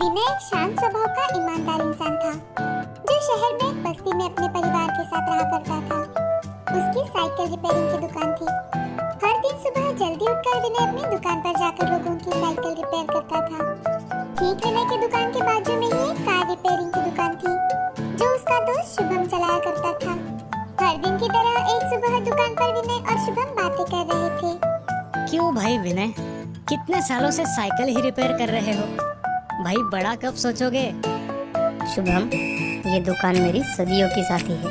विनय एक शांत स्वभाव का ईमानदार इंसान था जो शहर में एक बस्ती में अपने परिवार के साथ रहा करता था। उसकी साइकिल रिपेयरिंग की दुकान थी। हर दिन सुबह जल्दी उठकर विनय अपनी दुकान पर जाकर लोगों की साइकिल रिपेयर करता था। ठीक विनय की दुकान के बाजू में ही एक कार रिपेयरिंग की दुकान थी जो उसका दोस्त शुभम चलाया करता था। हर दिन की तरह एक सुबह दुकान पर विनय और शुभम बातें कर रहे थे। क्यों भाई विनय, कितने सालों से साइकिल ही रिपेयर कर रहे हो? भाई बड़ा कब सोचोगे? शुभम, ये दुकान मेरी सदियों की साथी है।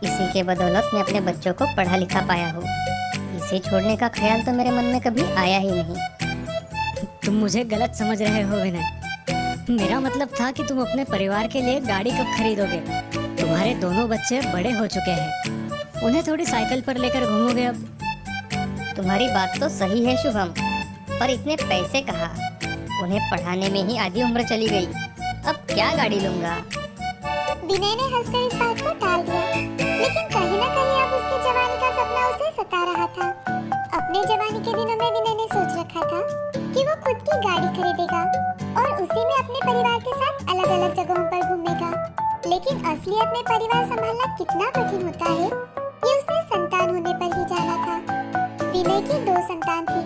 इसी के बदौलत मैं अपने बच्चों को पढ़ा लिखा पाया हूँ। इसे छोड़ने का ख्याल तो मेरे मन में कभी आया ही नहीं। तुम मुझे गलत समझ रहे हो विनय। मेरा मतलब था कि तुम अपने परिवार के लिए गाड़ी कब खरीदोगे। तुम्हारे दोनों बच्चे बड़े हो चुके हैं, उन्हें थोड़ी साइकिल पर लेकर घूमोगे अब। तुम्हारी बात तो सही है शुभम, पर इतने पैसे कहाँ? उन्हें पढ़ाने में ही आधी उम्र चली गई। अब क्या गाड़ी लूंगा? विनय ने हंसकर इस बात को टाल दिया, लेकिन कहीं न कहीं अब उसकी जवानी का सपना उसे सता रहा था। अपने जवानी के दिनों में विनय ने सोच रखा था कि वो खुद की गाड़ी खरीदेगा और उसी में अपने परिवार के साथ अलग-अलग जगहों पर घूमेगा। लेकिन असलियत में परिवार संभालना कितना कठिन होता है, ये उसने संतान होने पर ही जाना था। विनय की 2 संतान थी,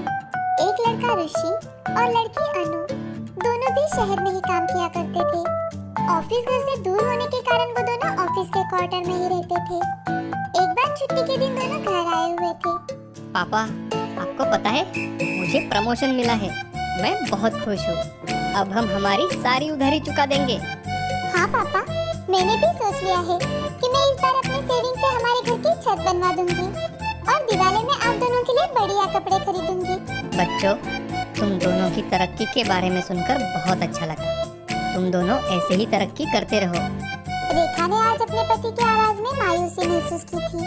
एक लड़का ऋषि और लड़की अनु। दोनों भी शहर में ही काम किया करते थे। ऑफिस घर से दूर होने के कारण वो दोनों ऑफिस के क्वार्टर में ही रहते थे। एक बार छुट्टी के दिन दोनों घर आए हुए थे। पापा, आपको पता है मुझे प्रमोशन मिला है। मैं बहुत खुश हूँ। अब हम हमारी सारी उधारी चुका देंगे। हाँ पापा, मैंने भी सोच लिया है कि मैं इस बार अपने सेविंग से हमारे घर की छत बनवा दूंगी और दिवाली में आप दोनों के लिए बढ़िया कपड़े खरीदूंगी। बच्चों, तुम दोनों की तरक्की के बारे में सुनकर बहुत अच्छा लगा। तुम दोनों ऐसे ही तरक्की करते रहो। रेखा ने आज अपने पति की आवाज में मायूसी महसूस की थी।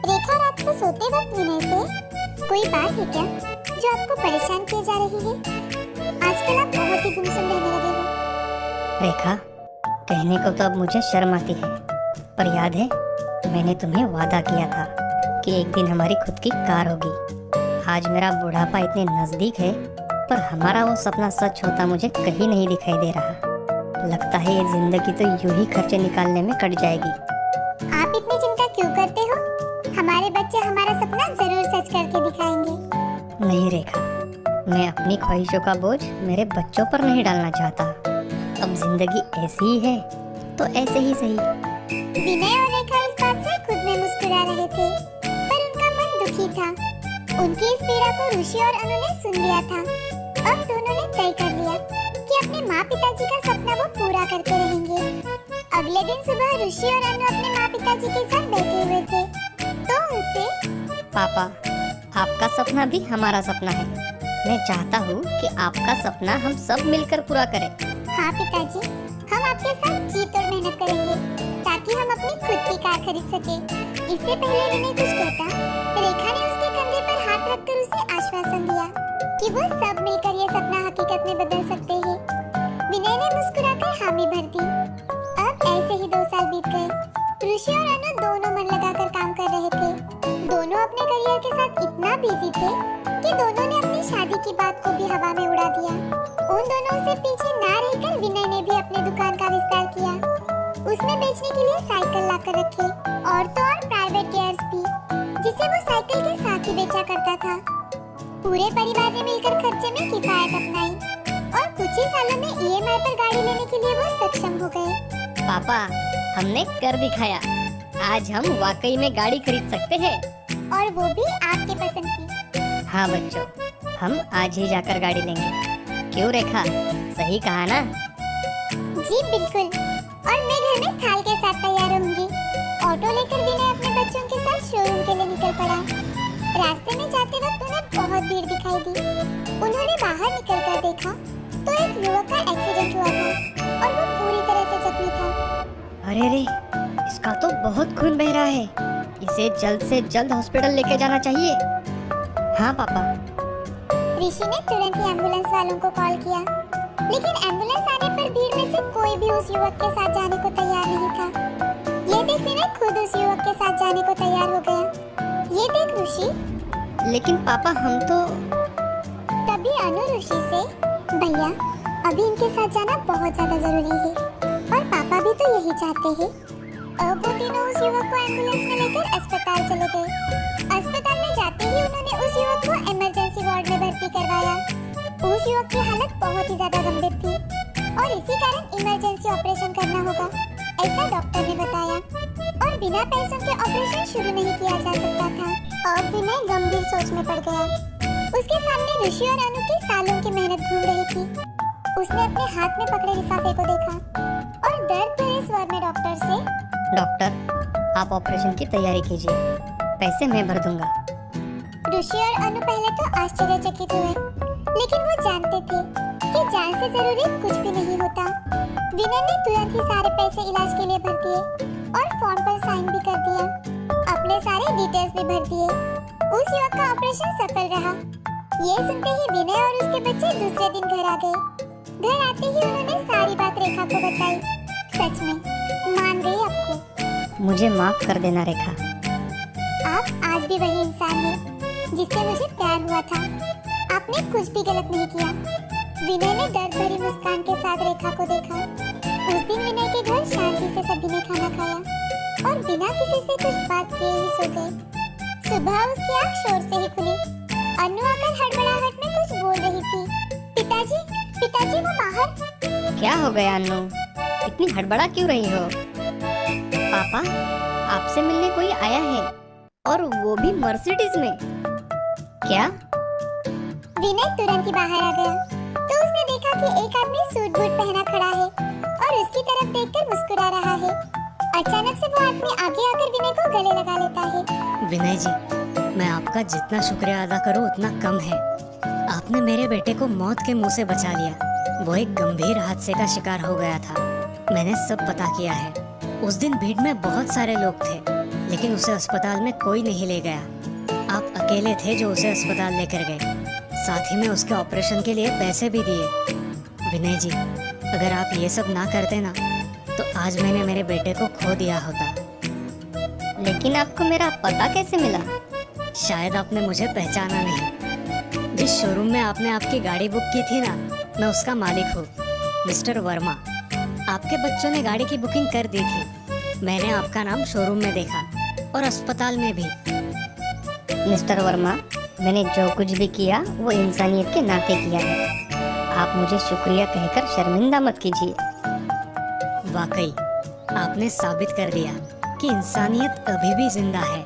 रेखा रात को सोते वक्त विनय से, कोई बात है क्या जो आपको परेशान किए जा रही है? आजकल आप बहुत ही गुमसुम रहने लगे हो। रेखा, कहने को तो अब मुझे शर्म आती है, पर याद है मैंने तुम्हें वादा किया था कि एक दिन हमारी खुद की कार होगी। आज मेरा बुढ़ापा इतने नजदीक है, पर हमारा वो सपना सच होता मुझे कहीं नहीं दिखाई दे रहा। लगता है ये जिंदगी तो यूं ही खर्चे निकालने में कट जाएगी। आप इतनी चिंता क्यों करते हो? हमारे बच्चे हमारा सपना जरूर सच करके दिखाएंगे। नहीं रेखा, मैं अपनी ख्वाहिशों का बोझ मेरे बच्चों पर नहीं डालना चाहता। अब जिंदगी ऐसी ही है तो ऐसे ही सही। विनय और रेखा इस बात से खुद में मुस्कुरा रहे थे, पर उनका मन दुखी था। उनकी इस पीड़ा को ऋषि और अनु ने सुन लिया था। अब दोनों ने तय कर लिया कि अपने माँ पिताजी का सपना वो पूरा करके रहेंगे। अगले दिन सुबह ऋषि और अनु अपने माँ पिताजी के साथ बैठे हुए थे तो उनसे, पापा, आपका सपना भी हमारा सपना है। मैं चाहता हूँ कि आपका सपना हम सब मिलकर पूरा करें। हाँ पिताजी, हम आपके साथ जी तोड़ मेहनत करेंगे ताकि हम अपनी खुद की कार खरीद सके। इससे पहले विनय कुछ कहता, रेखा ने उसके कंधे पर हाथ रखकर उसे आश्वासन दिया कि वो सब मिलकर ये सपना हकीकत में बदल सकते हैं। विनय ने मुस्कुराकर हामी भर दी। अब ऐसे ही 2 साल बीत गए। ऋषि और अनु दोनों मन लगाकर काम कर रहे थे। दोनों अपने करियर के साथ इतना बिजी थे कि दोनों ने अपनी शादी की बात को भी हवा में उड़ा दिया। उन दोनों से पीछे ना रहकर विनय ने भी अपनी दुकान का विस्तार किया। उसने बेचने के लिए साइकिल लाकर रखे और तो और प्राइवेट गियर्स भी, जिसे वो साइकिल के साथ ही बेचा करता था। पूरे परिवार ने मिलकर खर्चे में किफायत अपनाई और कुछ ही सालों में ईएमआई पर गाड़ी लेने के लिए वो सक्षम हो गए। पापा, हमने कर दिखाया। आज हम वाकई में गाड़ी खरीद सकते हैं, और वो भी आपके पसंद की। हाँ बच्चों, हम आज ही जाकर गाड़ी लेंगे। क्यों रेखा, सही कहा ना? जी बिल्कुल। और मैं घर में थाल के साथ तैयार रहूंगी। ऑटो लेकर विनय अपने बच्चों के साथ शोरूम के लिए निकल पड़ा। रास्ते में जाते वक्त उन्हें बहुत भीड़ दिखाई दी। उन्होंने बाहर निकलकर देखा तो एक युवक का एक्सीडेंट हुआ था और वो पूरी तरह से जख्मी था। अरे रे, इसका तो बहुत खून बह रहा है। इसे जल्द से जल्द हॉस्पिटल लेके जाना चाहिए। हाँ पापा। ऋषि ने तुरंत ही एम्बुलेंस वालों को कॉल किया, लेकिन एम्बुलेंस आने पर भीड़ में से कोई भी उस युवक के साथ जाने को तैयार नहीं था। ये देख विनय खुद उस युवक के साथ जाने को तैयार हो गया। ये देख ऋषि। लेकिन पापा, हम तो। तभी अनु ऋषि से, भैया अभी इनके साथ जाना बहुत बहुत ज्यादा जरूरी है और पापा भी तो यही चाहते हैं। अब वो तीनों उस युवक को एम्बुलेंस में लेकर अस्पताल चले गए। अस्पताल में जाते ही उन्होंने उस युवक को इमरजेंसी वार्ड में भर्ती करवाया। उस युवक की हालत बहुत ही ज्यादा गंभीर थी और इसी कारण इमरजेंसी ऑपरेशन करना होगा, ऐसा डॉक्टर ने बताया। और बिना पैसों के ऑपरेशन शुरू नहीं किया जा सकता था। अब विनय गंभीर सोच में पड़ गया। उसके सामने ऋषि और अनु की सालों की मेहनत घूम रही थी। उसने अपने हाथ में पकड़े लिफाफे को देखा और दर्द भरे स्वर में डॉक्टर से, डॉक्टर, आप ऑपरेशन की तैयारी कीजिए, पैसे मैं भर दूंगा। ऋषि और अनु पहले तो आश्चर्यचकित हुए, लेकिन वो जानते थे कि जान से जरूरी कुछ भी नहीं होता। विनय ने तुरंत ही सारे पैसे इलाज के लिए भर दिए और फॉर्म पर साइन भी कर दिया। अपने सारे डिटेल्स भी भर दिए। उस युवक का ऑपरेशन सफल रहा। ये सुनते ही विनय और उसके बच्चे दूसरे दिन घर आ गए। घर आते ही उन्होंने सारी बात रेखा को बताई। सच में मान गई आपको। मुझे माफ कर देना रेखा। आप आज भी वही इंसान हैं जिससे मुझे प्यार हुआ था। आपने कुछ भी गलत नहीं किया। विनय ने दर्द भरी मुस्कान के साथ रेखा को देखा। उस दिन विनय के घर शांति से सभी ने खाना खाया और बिना किसी से कुछ बात किए ही सो गए। सुबह उसकी आँख शोर से ही खुली। अनु आकर हड़बड़ाहट में कुछ बोल रही थी। पिताजी, पिताजी वो बाहर। क्या हो गया अनु, इतनी हड़बड़ा क्यों रही हो? पापा, आपसे मिलने कोई आया है और वो भी मर्सिडीज में। क्या? विनय तुरंत ही बाहर आ गया तो उसने देखा कि एक आदमी सूट बूट पहना खड़ा है और उसकी तरफ देखकर मुस्कुरा रहा है। अचानक से वो आदमी आगे आकर विनय को गले लगा लेता है। विनय जी, मैं आपका जितना शुक्रिया अदा करूं उतना कम है। आपने मेरे बेटे को मौत के मुंह से बचा लिया। वो एक गंभीर हादसे का शिकार हो गया था। मैंने सब पता किया है। उस दिन भीड़ में बहुत सारे लोग थे, लेकिन उसे अस्पताल में कोई नहीं ले गया। आप अकेले थे जो उसे अस्पताल लेकर गए। साथ ही में उसके ऑपरेशन के लिए पैसे भी दिए। विनय जी, अगर आप ये सब ना करते ना तो आज मैंने मेरे बेटे को खो दिया होता। लेकिन आपको मेरा पता कैसे मिला? शायद आपने मुझे पहचाना नहीं। जिस शोरूम में आपने आपकी गाड़ी बुक की थी ना, मैं उसका मालिक हूँ, मिस्टर वर्मा। आपके बच्चों ने गाड़ी की बुकिंग कर दी थी। मैंने आपका नाम शोरूम में देखा और अस्पताल में भी। मिस्टर वर्मा, मैंने जो कुछ भी किया वो इंसानियत के नाते किया है। आप मुझे शुक्रिया कहकर शर्मिंदा मत कीजिए। वाकई आपने साबित कर दिया कि इंसानियत अभी भी जिंदा है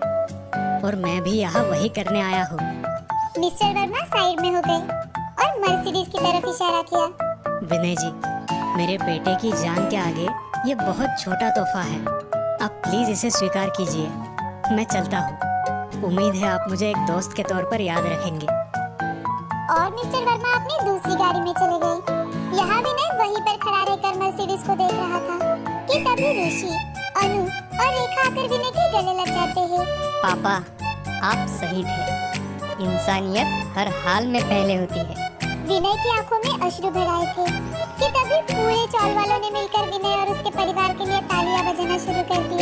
और मैं भी यहाँ वही करने आया हूँ। मिस्टर वर्मा साइड में हो गए और मर्सिडीज की तरफ इशारा किया। विनय जी, मेरे बेटे की जान के आगे ये बहुत छोटा तोहफा है। आप प्लीज इसे स्वीकार कीजिए। मैं चलता हूँ। उम्मीद है आप मुझे एक दोस्त के तौर पर याद रखेंगे। और मिस्टर वर्मा अपनी दूसरी गाड़ी में चले गए। यहाँ विनय वहीं पर खड़ा रहकर मर्सिडीज को देख रहा था कि तभी ऋषि, अनु और रेखा आकर विनय के गले लग जाते हैं। पापा, आप सही थे। इंसानियत हर हाल में पहले होती है। विनय की आंखों में अश्रु भर आए थे कि तभी पूरे चौल वालों ने मिलकर विनय और उसके परिवार के लिए तालियां बजाना शुरू कर दी।